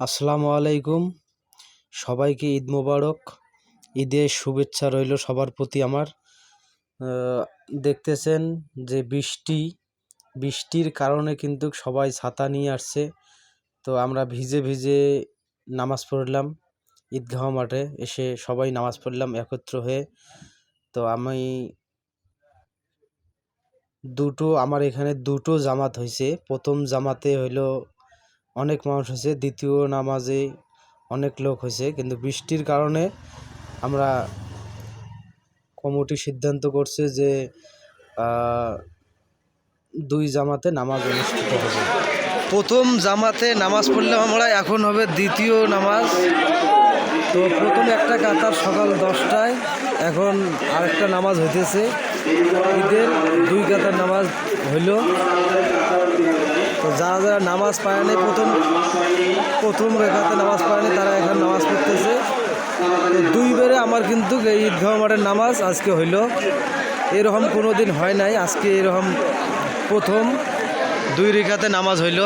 আসসালামু আলাইকুম। সবাইকে ঈদ মোবারক। ঈদের শুভেচ্ছা রইল সবার প্রতি আমার। দেখতেছেন যে বৃষ্টির কারণে কিন্তু সবাই ছাতা নিয়ে আসছে। তো আমরা ভিজে ভিজে নামাজ পড়লাম ঈদগাহ মাঠে এসে, সবাই নামাজ পড়লাম একত্র হয়ে। তো আমার এখানে দুটো জামাত হয়েছে। প্রথম জামাতে হইলো অনেক মানুষ হয়েছে, দ্বিতীয় নামাজে অনেক লোক হয়েছে, কিন্তু বৃষ্টির কারণে আমরা কমিটি সিদ্ধান্ত করছে যে দুই জামাতে নামাজ অনুষ্ঠিত হবে। প্রথম জামাতে নামাজ পড়লাম আমরা, এখন হবে দ্বিতীয় নামাজ। তো প্রথম একটা কাতার সকাল 10টায়, এখন আরেকটা নামাজ হইতেছে। ঈদের দুই কাতার নামাজ হইল। তো যারা যারা নামাজ পায়নি প্রথম রেখাতে নামাজ পায়নি, তারা এখন নামাজ পড়তেছে। তো দুইবারে আমার কিন্তু এই ঈদগাহ মাঠের নামাজ আজকে হইল। এরকম কোনো দিন হয় নাই, আজকে এরকম প্রথম দুই রেখাতে নামাজ হইল।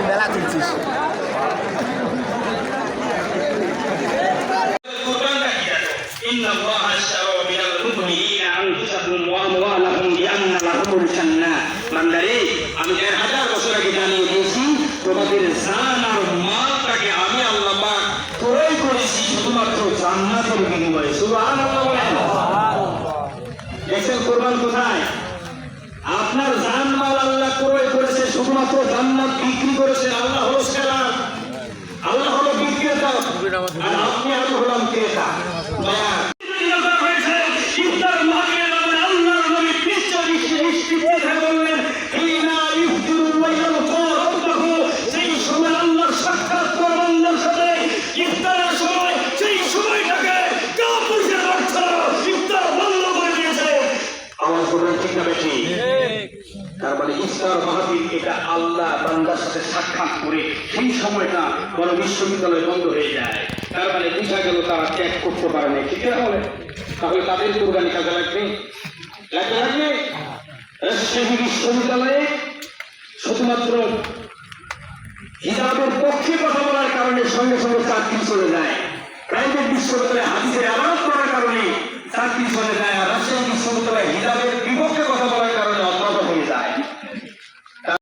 মেলা কিনছিস আমি 1000 বছর আগে জানিয়ে দিয়েছি, তোমাদের জান আর মালটাকে আমি আল্লাহ পাক ক্রয় করেছি শুধুমাত্র জান্নাতের বিনিময়ে। সুবহানাল্লাহ বলেন। দেখছেন কোরবান কোথায়? আপনার জান মাল আল্লাহ ক্রয় করেছে, শুধুমাত্র জান্নাত বিক্রি করেছে। আল্লাহ হলো সেলার, আল্লাহ হলো বিক্রেতা, আর আপনি আমি হলাম ক্রেতা। তার মানে ইফতার মাহফিল, এটা আল্লাহ বান্দার সাথে সাক্ষাৎ করে সেই সময়টা বড় বিশ্ববিদ্যালয় বন্ধ হয়ে যায়। তার মানে বুঝা গেল তারা ত্যাগ করতে পারে না। ঠিক আছে, তাহলে তাদের কোরবানি কাজে লাগবে। রাজশাহী বিশ্ববিদ্যালয়ে শুধুমাত্র হিজাবের পক্ষে কথা বলার কারণে সঙ্গে সঙ্গে চাকরি চলে যায়। প্রাইভেট বিশ্ববিদ্যালয়ে হাদিসের আলাপ করার কারণে চাকরি চলে যায়। আর রাজশাহী বিশ্ববিদ্যালয়ে হিজাবের বিপক্ষে কথা